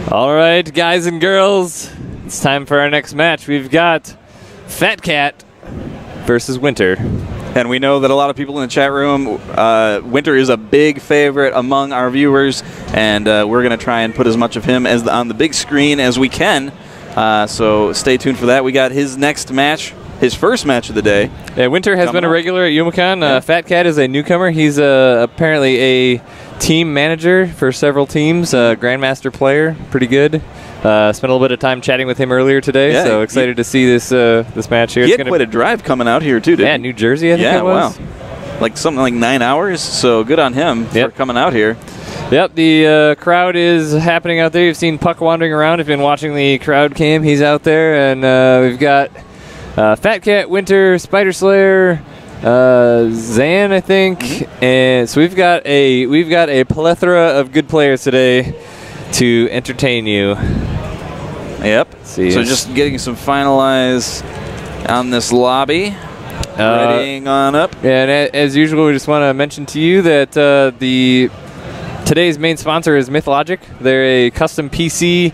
All right, guys and girls, it's time for our next match. We've got FatCat versus Winter. And we know that a lot of people in the chat room, Winter is a big favorite among our viewers, and we're going to try and put as much of him as on the big screen as we can. So stay tuned for that. We got his next match, his first match of the day. Yeah, Winter has been a regular at Youmacon. FatCat is a newcomer. He's apparently a team manager for several teams, Grandmaster player, pretty good. Spent a little bit of time chatting with him earlier today, so excited to see this this match here. He had quite a drive coming out here, too, didn't he? Yeah, New Jersey, I think it was. Wow. Like something like 9 hours, so good on him for coming out here. Yep, the crowd is happening out there. You've seen Puck wandering around. If you've been watching the crowd cam, he's out there. And we've got FatCat, Winter, Spider Slayer, Zan, I think. And so we've got a plethora of good players today to entertain you. Yep. So just getting some finalize on this lobby. Readying on up. And as usual, we just want to mention to you that today's main sponsor is MythLogic. They're a custom PC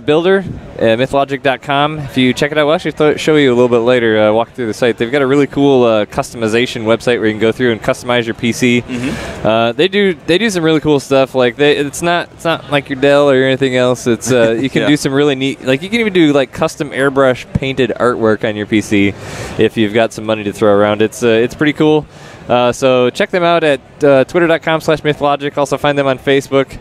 builder at mythlogic.com. If you check it out, we'll actually show you a little bit later, walk through the site. They've got a really cool customization website where you can go through and customize your PC. They do some really cool stuff. Like it's not like your Dell or anything else. It's you can do some really neat, like you can even do like custom airbrush painted artwork on your PC if you've got some money to throw around. It's pretty cool. So check them out at twitter.com/mythlogic. Also find them on Facebook,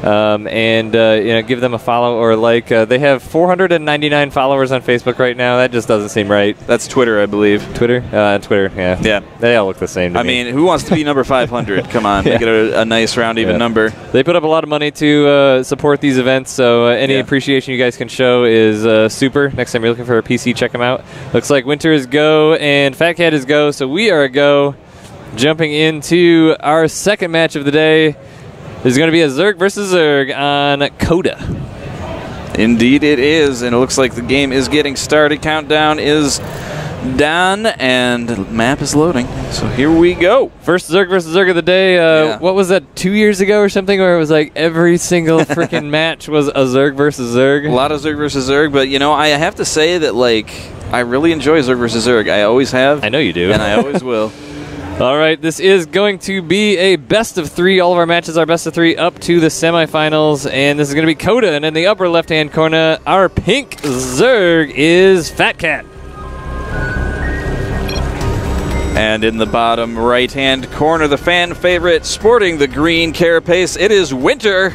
and give them a follow or a like. They have 499 followers on Facebook right now. That just doesn't seem right. That's Twitter, I believe. Twitter, yeah. Yeah, they all look the same to me. I mean, who wants to be number 500? Come on, make it a nice round even number. They put up a lot of money to support these events, so any appreciation you guys can show is super. Next time you're looking for a PC, check them out. Looks like Winter is go and FatCat is go, so we are a go. Jumping into our second match of the day, there's going to be a Zerg versus Zerg on Coda. Indeed it is, and it looks like the game is getting started. Countdown is done, and the map is loading. So here we go. First Zerg versus Zerg of the day. What was that, 2 years ago or something, where it was like every single freaking match was a Zerg versus Zerg? A lot of Zerg versus Zerg, but I have to say that I really enjoy Zerg versus Zerg. I always have. I know you do. And I always will. All right, this is going to be a best of 3. All of our matches are best of 3 up to the semifinals, and this is going to be Coda. And in the upper left-hand corner, our pink Zerg is FatCat. And in the bottom right-hand corner, the fan favorite, sporting the green carapace, it is Winter.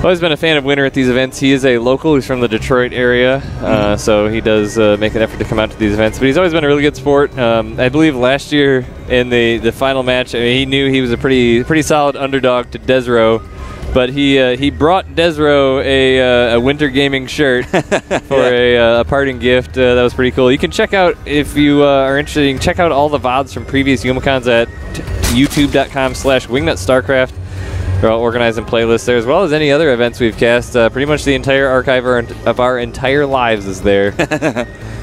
Always been a fan of Winter at these events. He is a local. He's from the Detroit area, so he does make an effort to come out to these events. But he's always been a really good sport. I believe last year in the final match, he knew he was a pretty solid underdog to Desro, but he brought Desro a Winter Gaming shirt for a parting gift. That was pretty cool. You can check out, if you are interested, you can check out all the VODs from previous Youmacons at youtube.com/WingNutStarcraft. They're all organized in playlists there, as well as any other events we've cast. Pretty much the entire archive of our entire lives is there.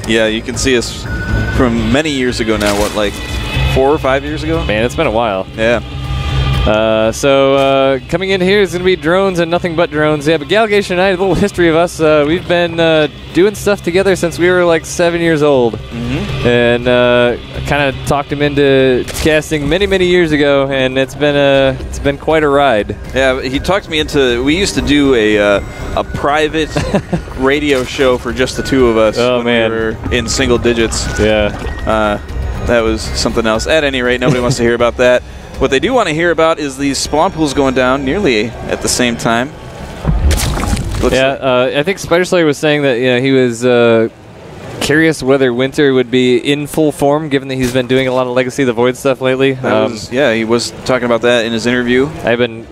Yeah, you can see us from many years ago now. What, like 4 or 5 years ago? Man, it's been a while. Yeah. So coming in here is going to be drones and nothing but drones. Yeah, but Galgation and I, a little history of us. We've been doing stuff together since we were like 7 years old. And kind of talked him into casting many years ago, and it's been quite a ride. Yeah, he talked me into. We used to do a private radio show for just the two of us. Oh, man, we were in single digits. Yeah, that was something else. At any rate, nobody wants to hear about that. What they do want to hear about is these spawn pools going down nearly at the same time. I think Spider Slayer was saying that he was curious whether Winter would be in full form, given that he's been doing a lot of Legacy of the Void stuff lately. He was talking about that in his interview. I've been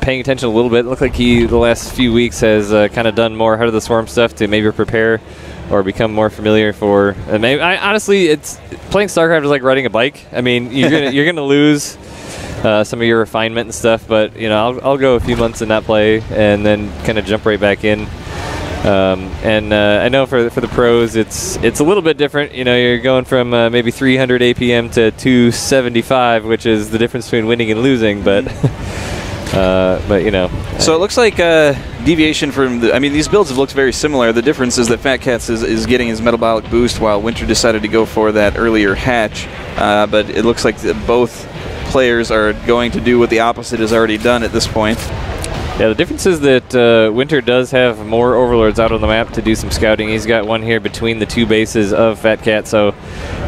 paying attention a little bit. It looked like he, the last few weeks, has kind of done more Heart of the Swarm stuff to maybe prepare or become more familiar for. Honestly, it's playing StarCraft is like riding a bike. I mean, you're gonna lose some of your refinement and stuff, but I'll go a few months and not play, and then kind of jump right back in. I know for the pros, it's a little bit different. You're going from maybe 300 APM to 275, which is the difference between winning and losing. But But, you know. So it looks like deviation from the... I mean, these builds have looked very similar. The difference is that FatCats is getting his metabolic boost while Winter decided to go for that earlier hatch. But it looks like both players are going to do what the opposite is already done at this point. Yeah, the difference is that Winter does have more overlords out on the map to do some scouting. He's got one here between the two bases of FatCat, so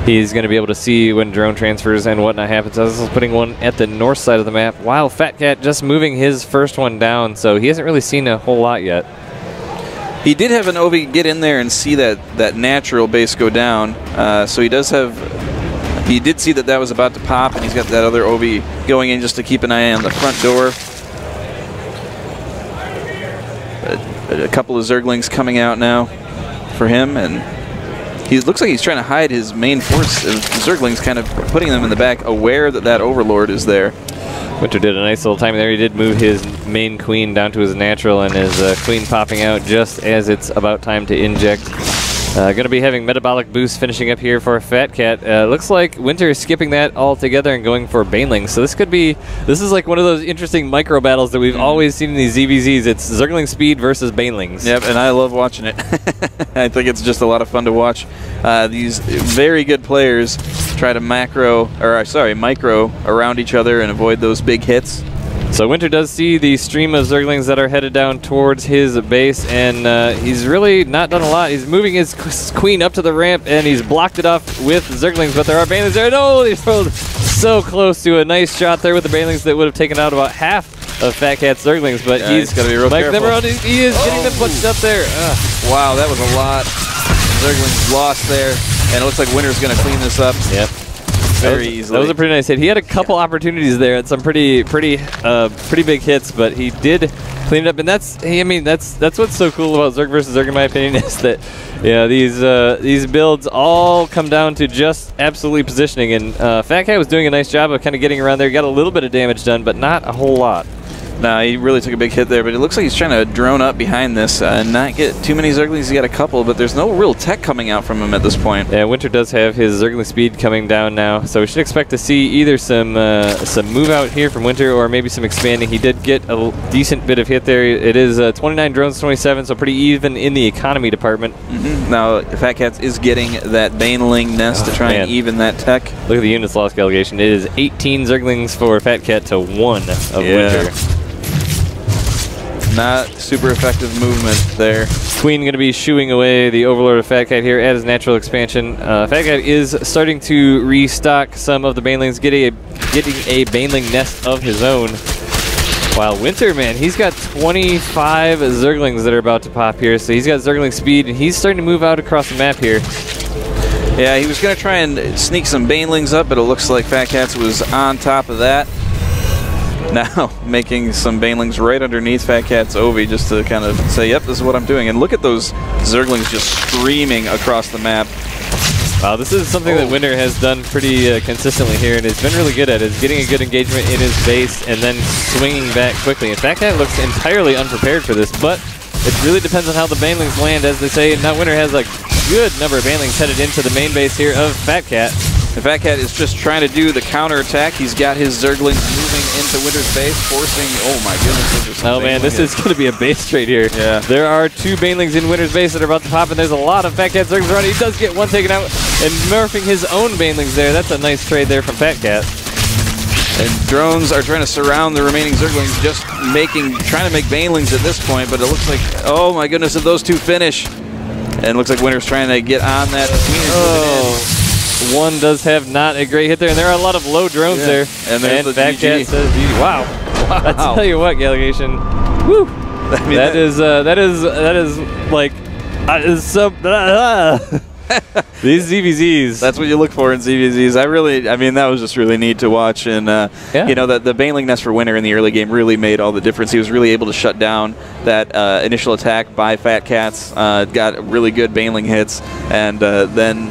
he's going to be able to see when drone transfers and whatnot happens. I was putting one at the north side of the map, while FatCat just moving his first one down, so he hasn't really seen a whole lot yet. He did have an Ovi get in there and see that natural base go down, so he does have... He did see that was about to pop, and he's got that other Ovi going in just to keep an eye on the front door. A couple of Zerglings coming out now for him, and he looks like he's trying to hide his main force of Zerglings, kind of putting them in the back, aware that Overlord is there. Winter did a nice little timing there. He did move his main queen down to his natural, and his queen popping out just as it's about time to inject. Going to be having metabolic boost finishing up here for FatCat. Looks like Winter is skipping that altogether and going for Banelings. So this is like one of those interesting micro battles that we've always seen in these ZVZs. It's Zergling speed versus Banelings. Yep, and I love watching it. I think it's just a lot of fun to watch. These very good players try to micro around each other and avoid those big hits. So Winter does see the stream of Zerglings that are headed down towards his base, and he's really not done a lot. He's moving his queen up to the ramp, and he's blocked it off with Zerglings, but there are Banelings there. No, he's so close to a nice shot there with the Banelings that would have taken out about half of FatCat's Zerglings, but he's got to be real careful. He is getting them punched up there. Wow, that was a lot. Zerglings lost there, and it looks like Winter's going to clean this up. Yep. Very easily. That was a pretty nice hit. He had a couple opportunities there at some pretty big hits, but he did clean it up. And that's what's so cool about Zerg versus Zerg, in my opinion, is that these builds all come down to just absolutely positioning. And FatCat was doing a nice job of kind of getting around there. He got a little bit of damage done, but not a whole lot. No, he really took a big hit there, but it looks like he's trying to drone up behind this and not get too many Zerglings. He's got a couple, but there's no real tech coming out from him at this point. Yeah, Winter does have his Zergling speed coming down now, so we should expect to see either some move out here from Winter or maybe some expanding. He did get a decent bit of hit there. It is 29 drones, 27, so pretty even in the economy department. Now, FatCat is getting that Baneling nest to try and even that tech. Look at the units lost allegation. It is 18 Zerglings for FatCat to 1 of Winter. Not super effective movement there. Queen going to be shooing away the Overlord of FatCat here at his natural expansion. FatCat is starting to restock some of the Banelings, getting a Baneling nest of his own. While Winter, man, he's got 25 Zerglings that are about to pop here, so he's got Zergling speed, and he's starting to move out across the map here. Yeah, he was going to try and sneak some Banelings up, but it looks like FatCat was on top of that. Now making some Banelings right underneath FatCat's Ovi just to kind of say, yep, this is what I'm doing. And look at those Zerglings just streaming across the map. Wow, this is something that Winter has done pretty consistently here, and has been really good at, is getting a good engagement in his base and then swinging back quickly. And FatCat looks entirely unprepared for this, but it really depends on how the Banelings land, as they say. Now Winter has a good number of Banelings headed into the main base here of FatCat. And FatCat is just trying to do the counterattack. He's got his Zerglings moving into Winter's base, forcing... Oh my goodness. Oh man, this is going to be a base trade here. Yeah. There are 2 Banelings in Winter's base that are about to pop, and there's a lot of FatCat Zerglings around. He does get one taken out, and murphing his own Banelings there. That's a nice trade there from FatCat. And drones are trying to surround the remaining Zerglings, just trying to make Banelings at this point, but it looks like, oh my goodness, if those 2 finish. And it looks like Winter's trying to get on that. One does have not a great hit there, and there are a lot of low drones there. And FatCat says, "Wow!" I tell you what, Gallegation, woo! I mean, that is like these ZVZs. That's what you look for in ZVZs. I mean, that was just really neat to watch, and you know, the Baneling nest for Winter in the early game really made all the difference. He was really able to shut down that initial attack by FatCats. Got really good Baneling hits, and then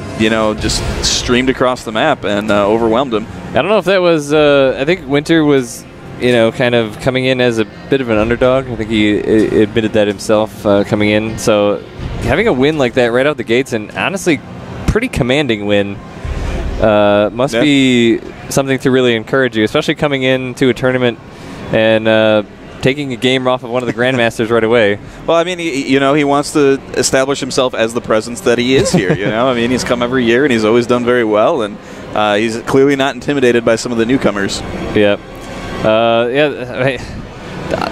just streamed across the map and overwhelmed him. I don't know if that was. I think Winter was, kind of coming in as a bit of an underdog. I think he admitted that himself coming in. So having a win like that right out the gates, and honestly, pretty commanding win, must be something to really encourage you, especially coming into a tournament and taking a game off of one of the grandmasters right away. Well, I mean, he wants to establish himself as the presence that he is here. I mean, he's come every year and he's always done very well, and he's clearly not intimidated by some of the newcomers. Yeah,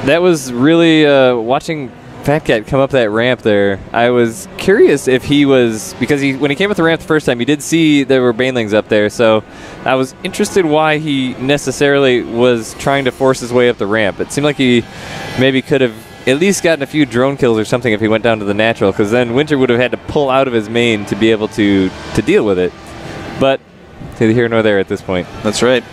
that was really watching FatCat come up that ramp there. I was curious if he was, because when he came up the ramp the first time, he did see there were banelings up there, so I was interested why he necessarily was trying to force his way up the ramp. It seemed like he maybe could have at least gotten a few drone kills or something if he went down to the natural, because then Winter would have had to pull out of his main to be able to deal with it. But neither here nor there at this point. That's right.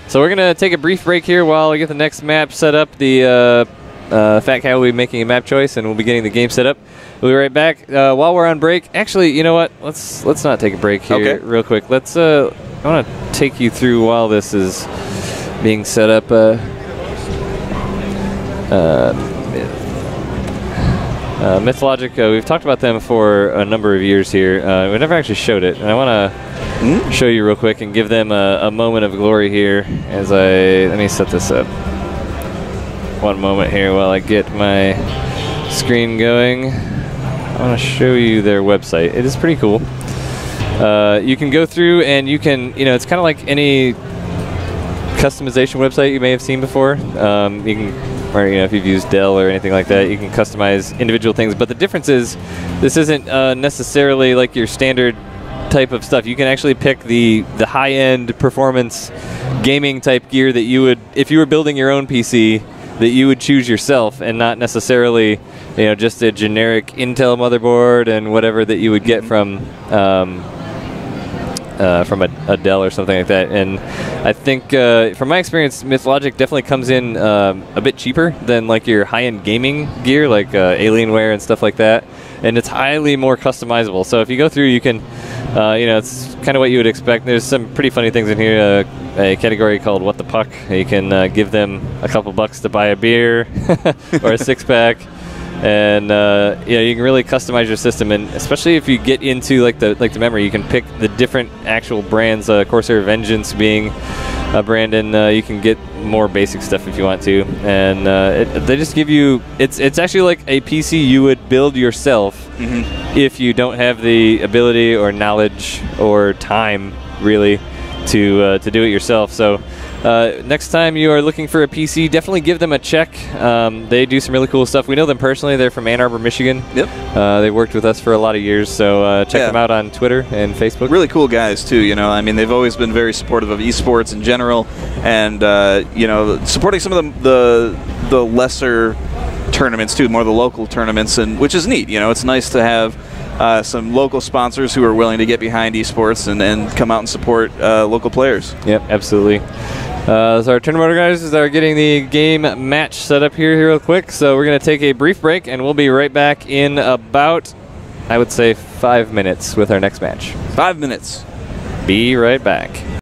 So we're going to take a brief break here while we get the next map set up. The FatCat will be making a map choice, and we'll be getting the game set up. We'll be right back. While we're on break, actually, you know what? Let's not take a break here real quick. Let's. I want to take you through while this is being set up. Mythologic. We've talked about them for a number of years here. We never actually showed it, and I want to show you real quick and give them a moment of glory here. As let me set this up. One moment here while I get my screen going. I want to show you their website. It is pretty cool. You can go through and you can, it's kind of like any customization website you may have seen before. You can, or if you've used Dell or anything like that, you can customize individual things. But the difference is, this isn't necessarily like your standard type of stuff. You can actually pick the high-end performance gaming type gear that you would, if you were building your own PC, that you would choose yourself, and not necessarily, just a generic Intel motherboard and whatever that you would get from a Dell or something like that. And I think, from my experience, Mythologic definitely comes in a bit cheaper than like your high-end gaming gear, like Alienware and stuff like that. And it's highly more customizable. So if you go through, you can, it's kind of what you would expect. There's some pretty funny things in here. A category called What the Puck. You can give them a couple bucks to buy a beer or a six-pack. And you can really customize your system, and especially if you get into like the memory, you can pick the different actual brands. Corsair Vengeance being a brand, and you can get more basic stuff if you want to. And they just give you, it's actually like a PC you would build yourself if you don't have the ability or knowledge or time really to do it yourself. So next time you are looking for a PC, definitely give them a check. They do some really cool stuff. We know them personally. They're from Ann Arbor, Michigan. Yep. They worked with us for a lot of years, so check them out on Twitter and Facebook. Really cool guys, too. I mean, they've always been very supportive of esports in general, and supporting some of the lesser tournaments, too, more of the local tournaments, and which is neat. It's nice to have some local sponsors who are willing to get behind esports and come out and support local players. Yep, absolutely. So our tournament organizers are getting the game match set up here real quick. So we're going to take a brief break, and we'll be right back in about, I would say, 5 minutes with our next match. 5 minutes. Be right back.